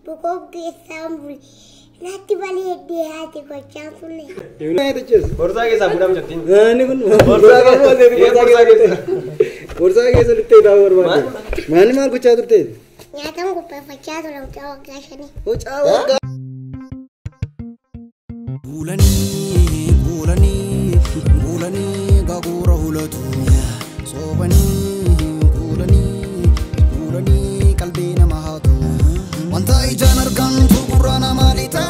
بكوب السامبل ناتي بالي ديهاتي كوتشانسوني يونا يتجس borsaa keessaa fuudhaa mucattiin أنا كن borsaa keessa luttee taa barbaade maani maal gochaa turte nyaatan qopheeffachaa ture mucaa waggaa shanii mucaa waggaa Gulani gagura hulatu Gulani kalbina mahatu Wanta ijan argan tukurana malita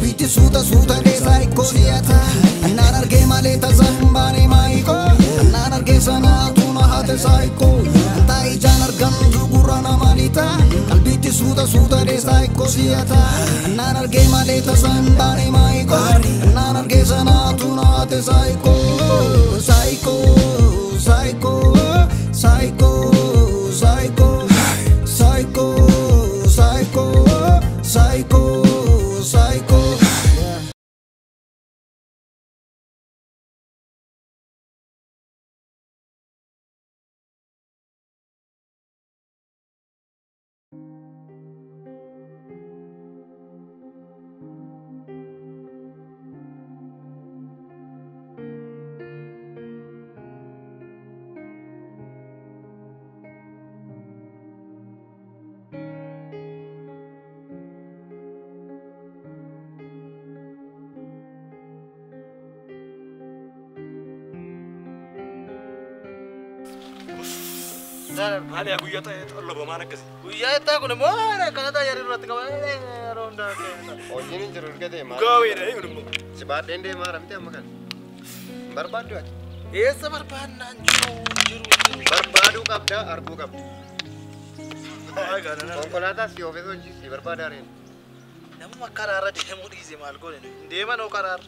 Biti suta desa ikoliata Annan arge maleta zambani maiko Annan arge sana tuna hate saiko Wanta ijan argan tukurana malita Kalbiti suta desa ikoliata Annan arge maleta zambani maiko Annan arge sana tuna hate saiko Psycho هلا أبويا تطلب ما نكسي ويا تاكل ما أنا كندا يا ريت كمان روندا أوجين جرور كده ما قوي ده يقولون سبات دين ما رمتي أما كان بربادو أج إيه سبار بان نانجو جرور بربادو كابدا أربو كاب هاي كنا كونكولاتا سيوفي سو جيسي بربادارين نمو كرارة ديمو ديزي مالكون ديما نو كرار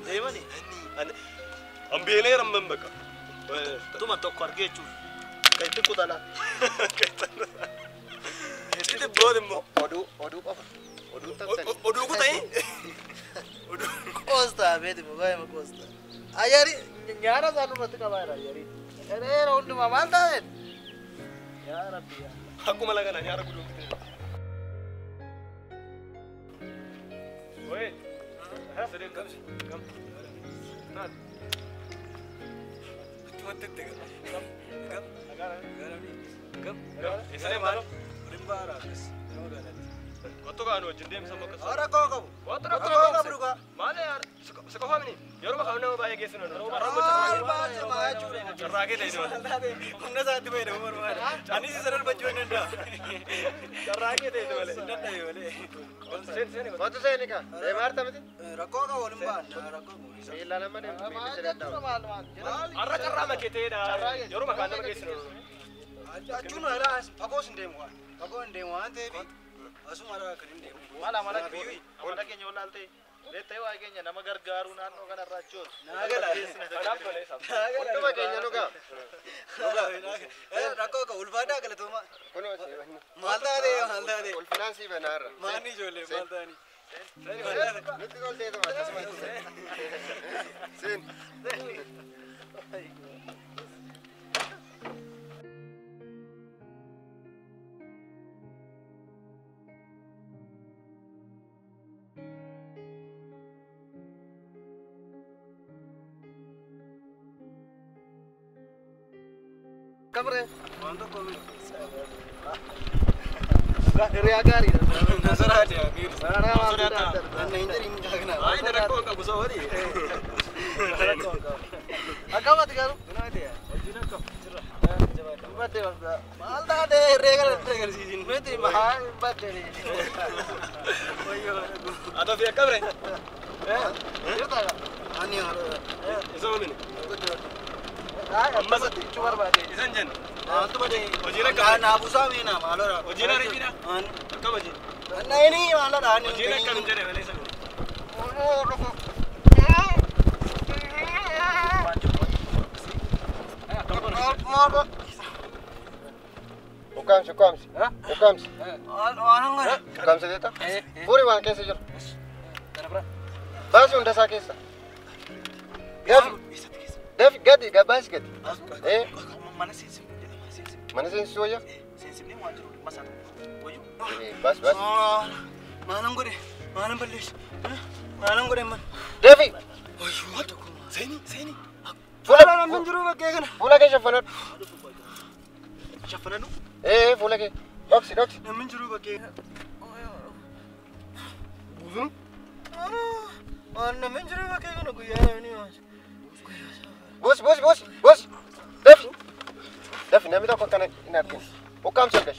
ديما ني أنا أمبيلي رمبن بكا توما توكر كيتشو كيف تقول itu bodoh mo odu apa odu tak odu ku tai odu costa bedi mo gaya mo costa ayari nyara sanu mati ka bayar ayari ere round ma malta ya rabbi ya aku malah kan nyara kudu woi sering kam nah cuma tetek kam Isane malu rimbara bes Koto kan jendem sama kes ora kok ora bruga male yaar sekolah ini yoruma khamna ba ya gesuna charrage dei do hunna saati be umar mare ani si sarar bajjo nenda charrage dei do wale nenda wale sen koto sen ka e marta mate rakko ka wolum ba rakko illa lama de me se da arra charra ma kete da yoruma kan ma gesuna Ajuno era pagos ndemwa ante bi asuma ra kan ndemwa mala mala biwi amala kenya walalte lete wa kenya nama gargaru nanno kana rachos nagala nagala kenya nuga rakko ka ulfada gale tuma kono malda de ulfinansi benar mani jole malda ni Nanti kau deh tu macam sen. Kamera, mantap kau. Ria gari. Nasar aja, mir. Sudah tak. Anda ini menjaga. Ay, nak kau kamu sahari. Agak mati kau. Mana dia? Ojina kau. Mati bangsa. Malda de regal season. Mati mahal mati ni. Ada via kamera. Cerita. Ani ada. Itu mana? Amma sati chubar bade. Isan jen. Tu bade. Ojina kam. Na abu sami na malora. Ojina rejina. An. Kam aji. Ini malora ani. Ojina kam jere wale san. Ukams. Ukams. Orang mana? Ukams deta. Puri wang कैसे jor. Bas unda sa kesa. Def gadi gabas gadi. Mana sih? Mana sih soya? Sensibnya wajar masak. Woyu. بس maalan godhe maalan balleessu maalan godhe man دافي wayyuu seeni فولا min jiru bakkee kana فولا كيف شفنات shaffananu ايه فولا كيف دوكسي min jiru bakkee بوزن waan min jiru bakkee kana guyyaa ni بوس دافي نامي دوكو كان نابكن وكم سلكش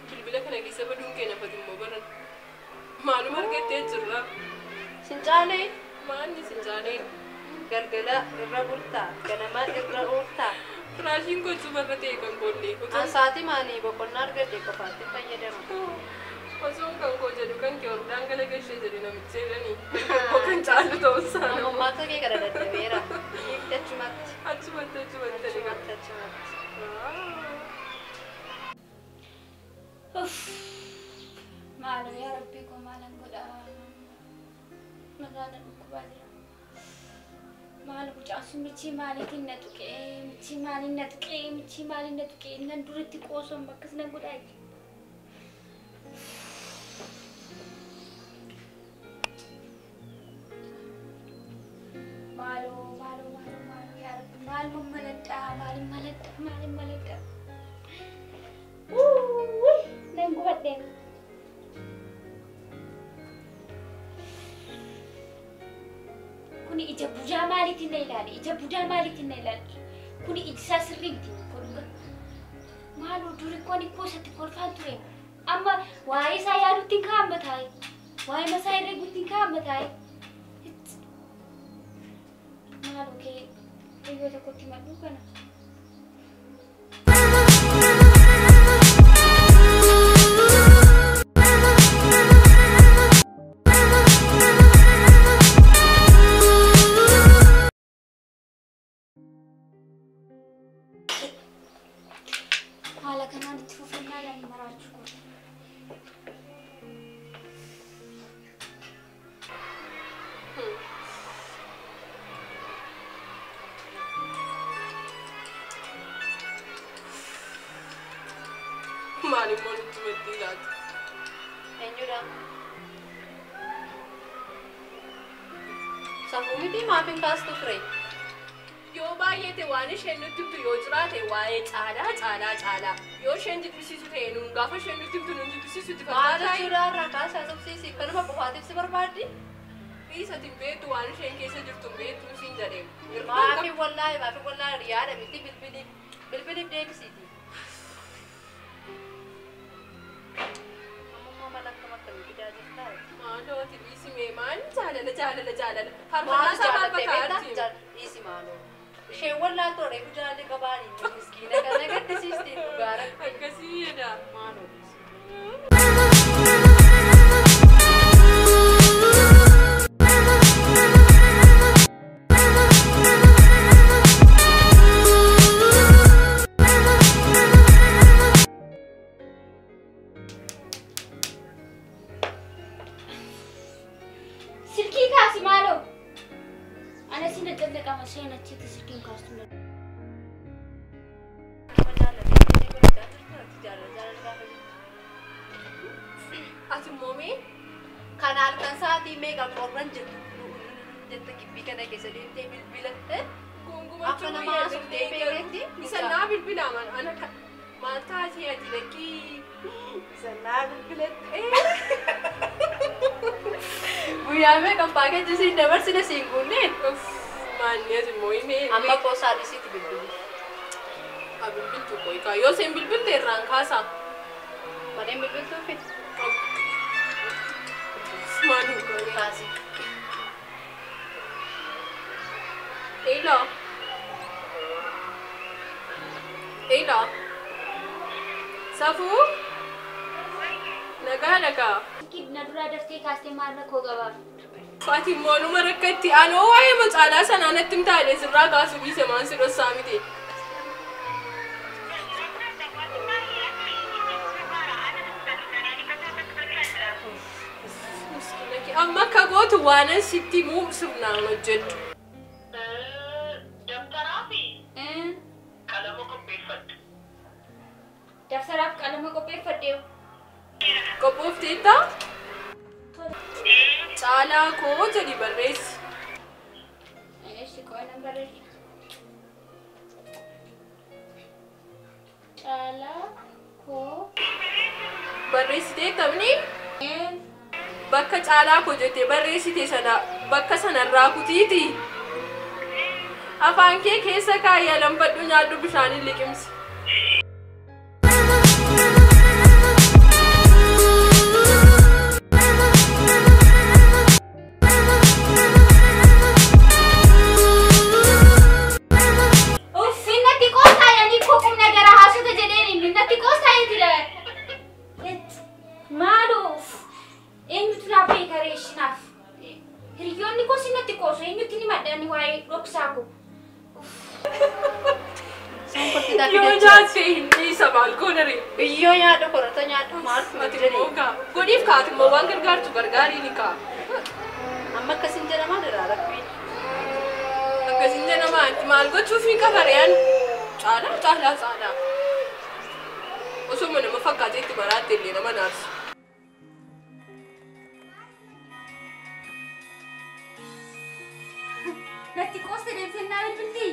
bilbila kana keessa baduun keenya fatimmoo baran maaluma argattee jirra Sincaanee maanni sincaanee galgala irra bultaa ganama irra ooftaa firaashiin gochuu barra ta'e kan koollee ansaatii maanii boqonnaa argadde qofaatti fayyadama. osoon kan koo jedhu kan kee ol daangala gashee jedhu namichi jedhanii koo kan caalu ta'uusaa Ammaa akka kee gara daddabeera. Achumatti. achumatti Malu ya Rabbi ko malang goda. Magana ko ba dira. Malu ko asu michi mali tinna tuke, michi mali na tuke nan duratti qoson bakkas nan goda. Malu ya Rabbi malu malada. Nang buat deh. Kuni ija budaa maaliitiin na ilaali? Ija budaa maaliitiin na ilaali? Kuni iji isaa sirriitti kolga. Maaloo durii koo koo isatti kolfaan ture. Amma waa'ee isaa yaadutti hin kaa'amma taa'e. Waa'ee masaa herreeguutti hin kaa'amma taa'e. Maaloo kee hiriyoota kootti maduu kana. Haala kanaan itti fufannaa lama maraachuu godha. Maali immoo nutti metti laata? Eenyudha? Safuu miti maaf hin kaastu ture? Yoo baay'ate waan isheen nutti himtu yoo jiraate waa'ee caalaa. Yoo isheen jibbisiisu ta'e nuun gaafa isheen nutti himtu nuun jibbisiisu itti Maal fakkaata. jechuudha irraa kaasaa subsiisii kanuma qofaatiif si barbaaddi? Dhiisatiin beektu waan isheen keessa jirtu beektu siin jedhee. Maafi wallaahi yaada miti bilbiliif deebisiiti. Ammoo mala akkam akkamii fidaa jirtaa? Maalooti dhiisimee maal jaalala. Maal Harma jaallattee dhiisi maaloo. Isheen wallaaltoo reefu jaalalli qabaanii miskiina kana gaddisiistiin dhugaa rakki. akkasii jedha. Maaloo dhiisi. Silkii kaasi maaloo? Ana si dadallaqama seen achitti silkiin kaastu na. Ati immoo mee? Kan halkan sa'aatii meeqa qorran jette gibbii kana keessa deemtee bilbila. Akka nama haasofnee beekti. Isa naa bilbilaa ana maal taatee ati lakkii. Isa naa bilbilatti. Guyyaa meeqan paakeejii siin dabarsine siin guunneen. Maanni ati immoo himee. Amma qoosaa dhisiiti bilbilu. Bilbiltuu qoykaa yoo seen bilbilte irraan kaasaa. Malee bilbiltuu fi Maanni qoykaa. kaasii. Eila. Safuu? Nagaa. Silkii na duraa daftee kaastee maal rakkoo qabaaf? Ati immoo numa rakkatti anoo waa'ee macaalaa sanaa natti himtaadhe sirraa kaasuu dhiise maan si dhossaa miti. Amma akka gootu waanan sitti himuu sirnaan hojjedhu. Dabtaraaf qalama qopheeffadheewu. Qophoofteetta? Caalaa koo jedhi barreessi. Eeshi qo'ee nan barreessa. Caalaa koo. Barreessitee qabni? Bakka caalaa koo jettee barreessite sana bakka sanarraa kutiiti. Afaan kee keessa kaayyaa lambadhu nyaadhu bishaaniin liqimsi. Hiriyoonni koo sinatti qoosu eenyutti ni maddaani waa'ee dhoksaako. Yoo nyaatte hin dhiisa maal goonare. Biyyoo nyaadhu korata nyaadhu maal Ati godhiif kaatu immoo waan gargaartu gargaarii ni kaa. amma akkasin jedhamaa dara rabbiin. Akkasin jedhamaa itti maal gochuuf hin qabareen caalaa. Osoo nama fakkaatee itti baraatte illee nama naarsu. Natti qoosta deemtee naa bilbilti.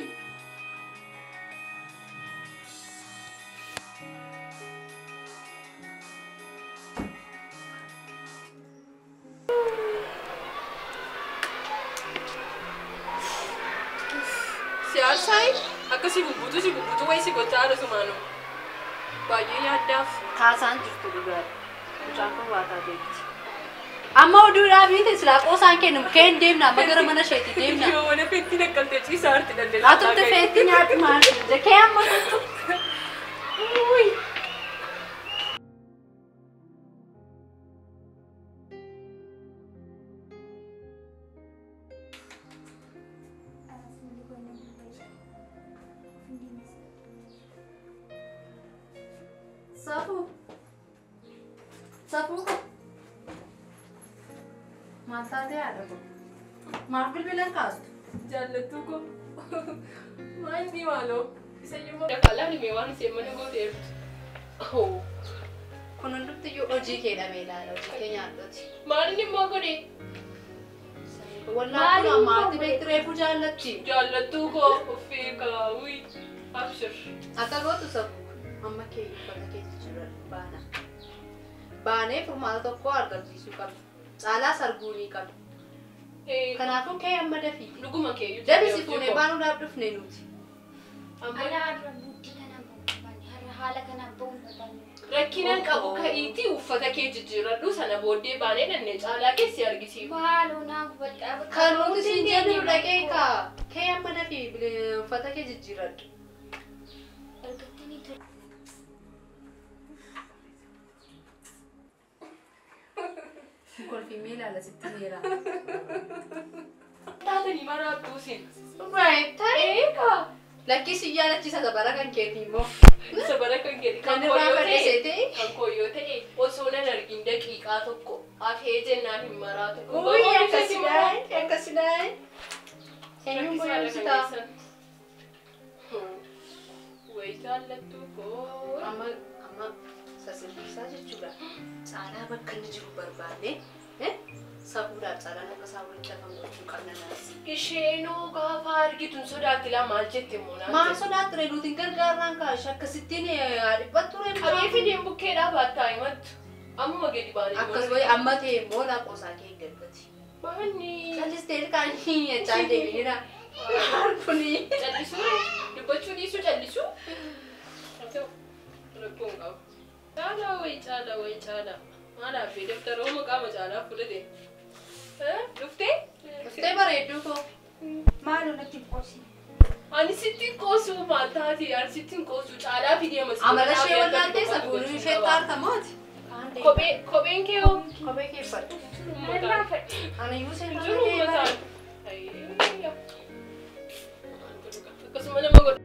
Siyaasaan akkasii bubbutu wayii si gochaa haala sumaanu. Baay'ee yaaddaaf. Kaasaan jirtu dhugaadha. Mucaan kun waa taateetti. Amma oduudhaa biite silaa qoosaan kennu keen deemna amma gara mana isheetti deemna. Yoo mana feetti naqqaltee ciisaa harti daldalaa. Atutti feetti nyaadhu maal jakee amma tuttu. Safuu. Maal taatee yaada koo? Maaf bilbilan kaastu? Jaallattuu koo. Maal ni maaloo? Isa immoo dafalaan himee waan isheen mana gooteef. keedha meelaala hojii nyaatoti. Maalin immoo godhe? Wallaahi kun ammaatti beekti reefu jaallatti. Jaallattuu koo uffee kaawwi. Abshir. Akka gootu sabu amma kee uffata keessa jira baana. Baanee furmaata tokko argamsiisuu qabna. Caalaa sarguunii qabna. Kanaafuu kee amma dafii. Dhuguma kee. Dabisi fuunee baanuudhaaf dhufne nuti. Ana har'a buutti kanaan ba'uun har'a haala kanaan ba'uun barbaanne. Rakkinaan qabu ka'iitii uffata kee jijjiiradhu sana booddee baanee dhannee caalaa keessi argisiisu. Maaloo naaf badhaa Kan nuti siin jedhu dhaqee kaa. Kee amma dafii uffata kee jijjiiradhu. argattanii ture. Kolfii meelaala sitti meera. Taatanii maraabduu siin. Right, ta'eeka. Lakkisi yaadachiisa dabara kan keetii immoo. Sabara kan keeti Kan irraa fadhiisee ta'e. kan kooyyoo ta'e osoo nan argin daqiiqaa tokko hafee jennaan hin maraatu. Uy, akkasidhaan, akkasidhaan. Eenyuun boyyoomsitaa? Wayi jaallattuu koo. Amma sasirriisaa jechuudha. Caalaa bakka inni jiru barbaanne safuudhaaf caalaan akka isaa walitti hafan gochuu qabna naasi. Isheenoo gaafa argituun sodaatti laa maal jette moonaa? Maal sodaatti reeduutiin gargaarraan kaashe akkasittiin dhiphattu reedu. Qabee fideen bukkeedhaa baattaa himattu. Ammuma gadi baanee. Akkasuma amma ta'e immoo laaqoosaa kee eeggatti. Baanni. Callistee kan hin jechaan deebiinidha. Kuni. Callisuu dubbachuu dhiisuu callisuu. Rakkoon qabu. Caalaa wayi caalaa. Maalaaf dabtara homo qaama caalaa fudhate. Dhuftee? Dhuftee bareedduu koo. Maaloo natti qoosi. Ani sitti qoosuu maal taati? Ani sitti qoosuu caalaa fidee masii. Amala ishee wallaaltee safuun ishee taartamooti. Kopheen kee hoo? Kophee keeffadhu. Ani iyyuu seenaa Jiru kee mataan. Akkasuma nama godha.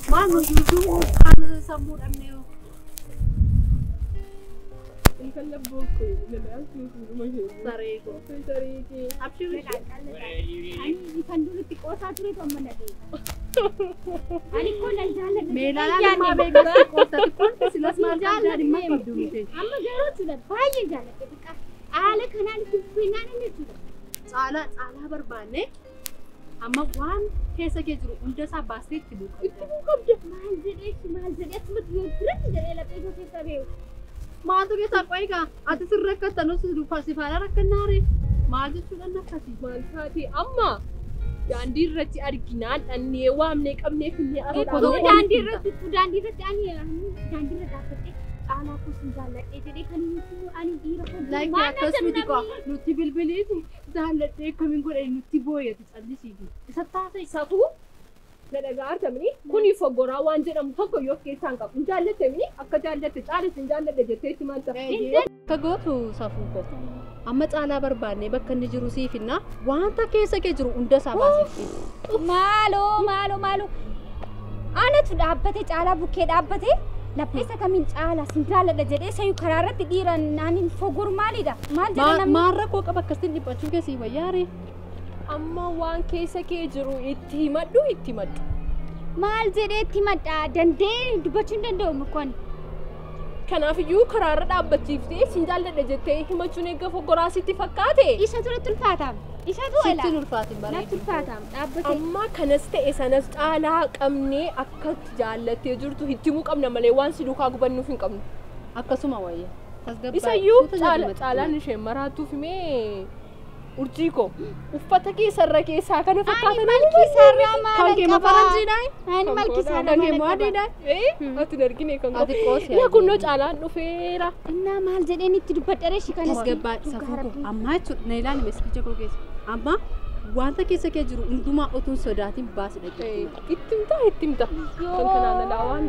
Mano, YouTube kan samu danneo. In kan labbo ko, nila YouTube mo Sareko. sariki. Abshir ani kan dulu tikosa ture to manade. Ani ko nan jala. Meelala ma beekas qoota kun silas ma jala ma mudumte. Amma garuu ture baay'ee jaalladhe. Haala kanaan dubbiinaan inni ture. Caala barbaanne amma waan keessa kee jiru hunda isaa baastee itti buuqa. Itti buuqamte maal jedhee asumatti yoo turetti jedhee laphee koo keessa beeku. Maaltu keessaa qoygaa ati sirra akkatanus sifaala rakkannaare maal jechuudhaan akkasii. Maal taati amma daandii irratti arginaan dhannee waamnee qabnee finnee Daandii irratti ani daandii irra dhaabbadhee caalaa kuusin jaalladhee jedhee kan ani dhiira kun Like akkas miti qaa nuti bilbiliiti jaalladhee akkamiin godhee nutti booyatu callisiiti. Isa taasisa Safuu na dhaga'atamni kuni fogoraa waan jedhamu tokko yoo keessaan qabu. Hin jaallatamni akka jaallatte caalatti hin jaalladhe jettee itti maal ta'a? akka gootu safuu ko. Amma caalaa barbaannee bakka inni jiru siifinna wanta keessa kee jiru hunda isaa baasifti. Maaloo. Anatu dhaabbate caalaa bukkee dhaabbate lapheessa kamiin caalaa sin jaalladha jedhee sayyuu karaa irratti dhiira naaniin fogoru maalidha? Maal jedha namni? Maarra koo qaba akkasitti dhiphachuu keessii wayyaare. Amma waan keessa kee jiru itti himadhu. Maal jedhee itti madda dandee dubbachuu hin danda'u mukkoon. Kanaafiyyuu karaarra dhaabbachiiftee sin jaalladha jettee himachuun eegga fogoraa sitti fakkaate. Isa turetti ulfaataam. Isatu Sitti ela. ulfaatin Natti bareedu. ulfaataam dhaabbate. Amma kanas ta'e sanas caalaa qabnee akka jaallattee jirtu itti himuu qabna malee waan si duukaa gubannuuf hin qabnu. Akkasuma wayya. isayyuu caalaan ishee maraatuuf himee urjiiko uffata keessarra keessaa kana fakkaatan malkisarraa maal kan keema faranjiidhaa ani malkisarraa kan keema adiidhaa ati dargine kan yaa kunnoo caalaan dhufeera innaa maal jedheen itti dubbadharee shi kana tasgabbaa safuuko amma jechuudha na ilaali meesqicha koo keessa amma wanta keessa kee jiru hundumaa otuun sodaatiin baasidha ittimta kan kanaan alaa waan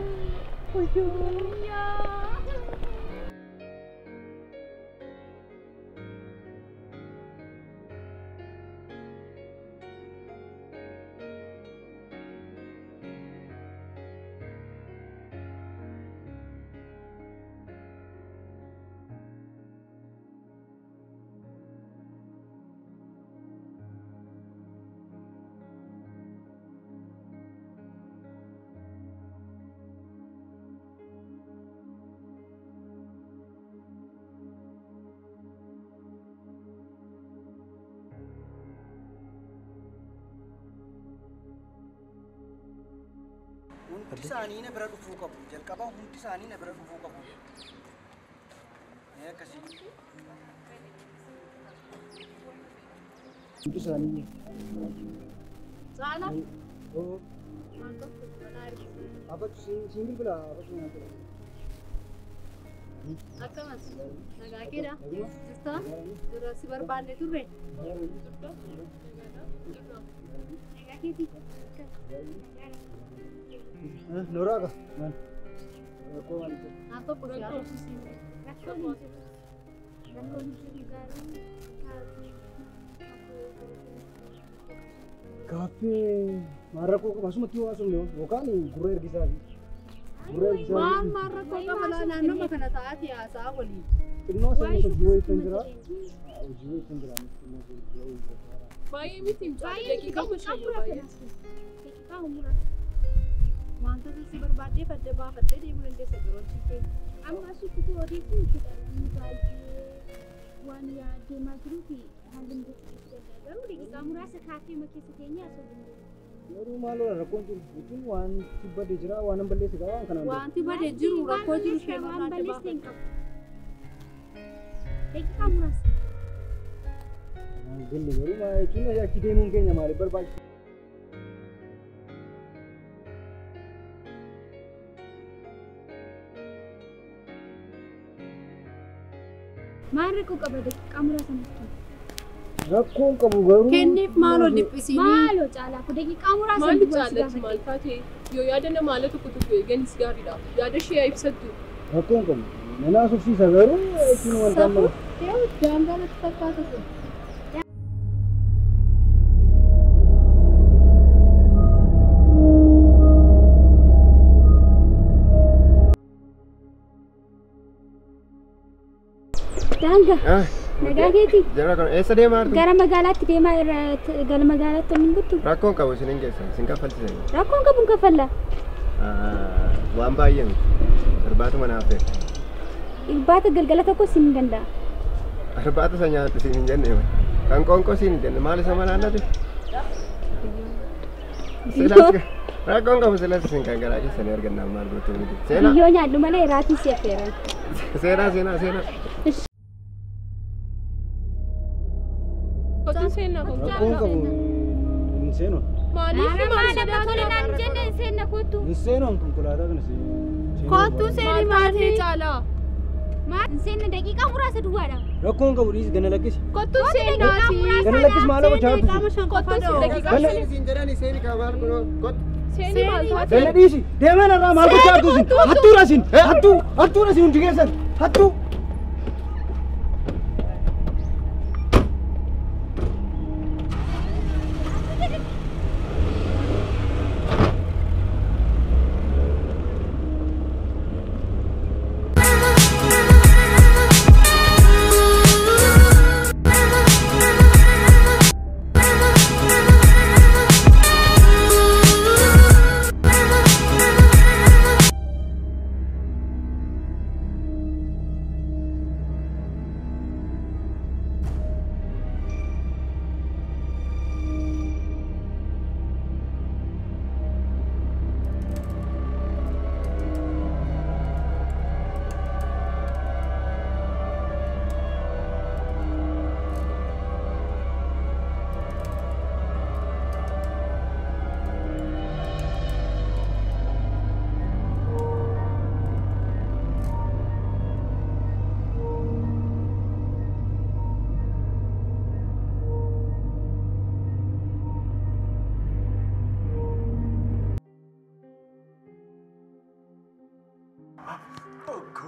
hundi isaanii na bira dhufuu qabu. Jalqabaa hundi isaanii na bira dhufuu qabu. Akkasii. Hundi isaanii. Saala. Oh. Apa single bila apa tu yang tu? Akkamas nagaa keedha jirta dura si barbaanne turre nagaa keeti Noraga man aku man apa pun kafe marah kok masuk mati masuk loh bukan gurer bisa Maan marra koo qaba naannoo makana ta'aati haasaa walii. Xinnoo sana jiru ittiin jira. Jiru ittiin jira. Baay'ee miti daqiiqaa mushayyoo baay'ee. Daqiiqaa umura. Wanta si barbaadee fadda baafattee deemuu dandeessa yeroo ciisee. Amma asitti horii kun fudhatanii baay'ee waan deemaa jiruu fi haalli mudachuu garuu daqiiqaa muraasa kaafee makeessa teenyaa osoo danda'u. Baru malu rakon tu, itu wan tiba di jera, wan beli segala wan kanan. Wan tiba di juru, rakon juru siapa wan beli sengkap. Lagi kamu rasa? Beli baru mah, cuma ya kita mungkin yang mari berbagi. Mari ku kepada kamu rasa mungkin. Rakon kamu baru. Kenif malu di sini. Malu cala. Aku degi kamu rasa. Malu cala tu malu fati. Yo ya ada nama malu tu kutu tu. Gan sigari dah. Ya ada sih aib satu. Rakon kamu. Mana susi sagaru? Cuma wan kamu. Ya jangan letak kata tu. Tangga. Nagaa keeti. Jara kan eessa deemaa jirtu? Gara magaalaatti deemaa gara magaalaatti hin guttu. Rakkoon qabu isin hin geessan, isin kaffalchisan. Rakkoon qabu hin kaffalla. Waan baay'ee miti. Irbaatuma naaf ta'e. Irbaata galgala tokko isin hin danda'a. Irbaata isa nyaattu isin hin jenne. Kan qoonqoo isin hin jenne. Maal isa manaannate? Rakkoon qabu silas isin kan garaa keessanii argannaan maal gootu miti. Seenaa. Biyyoo nyaadhu malee irraatii si affeeran. Seenaa. Rakon kamu inseno. Mana betul nan jenne inseno kotu. Inseno konkolaataa kan sih. Kotu seni mati cala. Mat inseno daqiiqaa muraasa duwwaadha. Rakon kamu dis gana lakkis. Kotu seenaati. Gana lakkis maala bachaatu. Kotu daqiiqaa Isin jedhani seeni kabaar kunoo kot. Seeni maal taate? Gana dhiisi. Deeman irraa maal bachaatu sin. Hattuu rasin hundi keessan. Hattuu.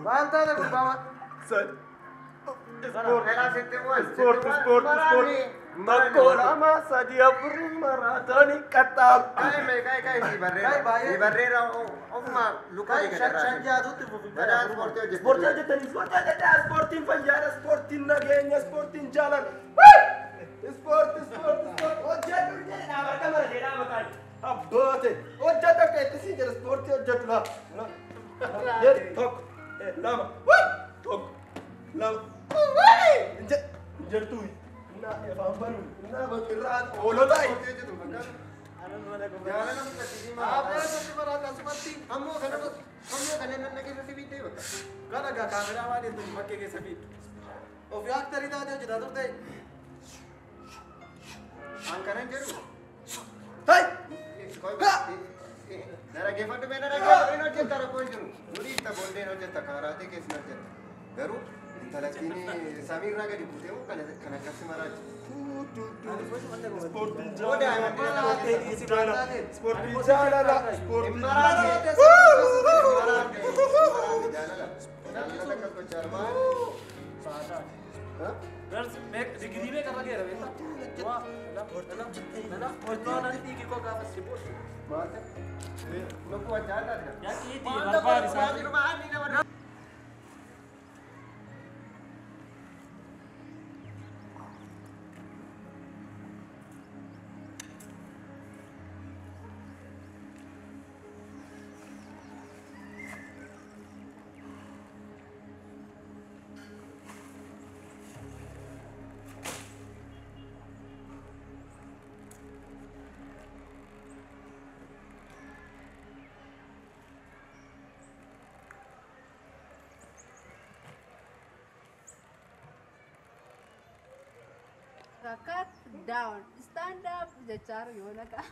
Maal taate gurbaa? Sport. Makko lama sadi afur maraatoni qaxxaam. Kai si barreera ofuma luka shan jaatutti Sport hojjetanii sportiin fayyaadha, sportiin nageenya, sportiin jaalala. Sport hojjetu jedhaa bakka mara jedhaa maqaan abboote hojjetu akka itti siin jedha sportii hojjetu laa. Tokko lama jertuu afaan banuu naa bakirraa oolotaa Samir raga di putih karena kasih marah. Cut down, stand up, jechar yona ka.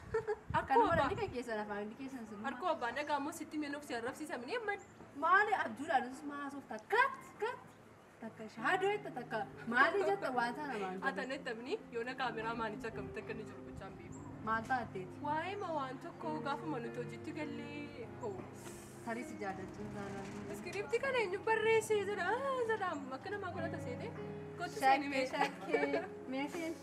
Kan mana ni kan kesan apa? Ni kesan semua. Arko abana kamu situ menuk siarap sih sama ni man. Mali Abdul harus masuk takat. Taka shahado itu taka. Mali jatuh wanta nama. Ata net tabni yona kamera mani cakap takkan ni juru bercambi. Mata ati. Why ma wanto ko gafu manuto jitu gali ko. Hari sejadah cintaran. Skripti kan yang nyubarre sih zada makna makna tak sih deh. Shake. Mesin.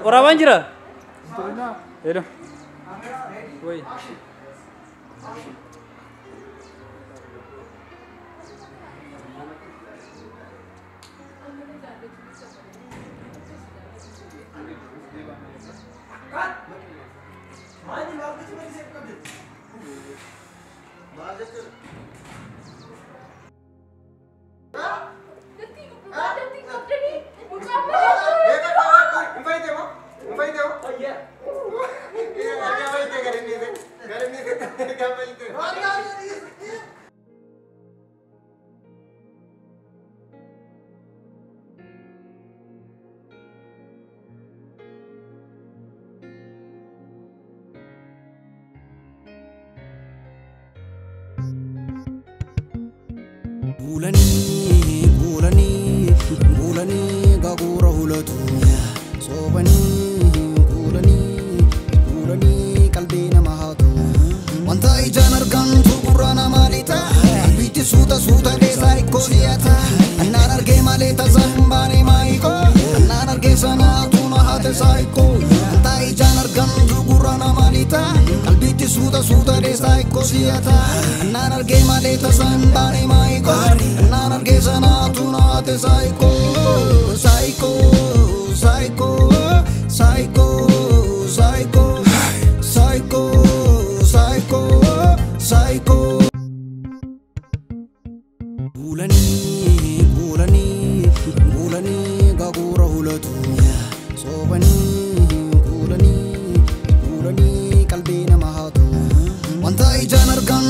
Orang manjira? Hello. Woi. Bulani gagura hulatu sobani bulani kalbina mahatu wanta ijan argan tuqurana malita biti suta desa ikoliata annan arge maleta zambani maiko annan arge sana tuna hate saiko wanta ijan argan tuqurana malita kalbiti suta desa ikoliata annan arge maleta zambani maiko annan arge sana tuna hate saiko psycho bulani gagura hulatu sobani bulani kalbina mahatu wanta ijan argan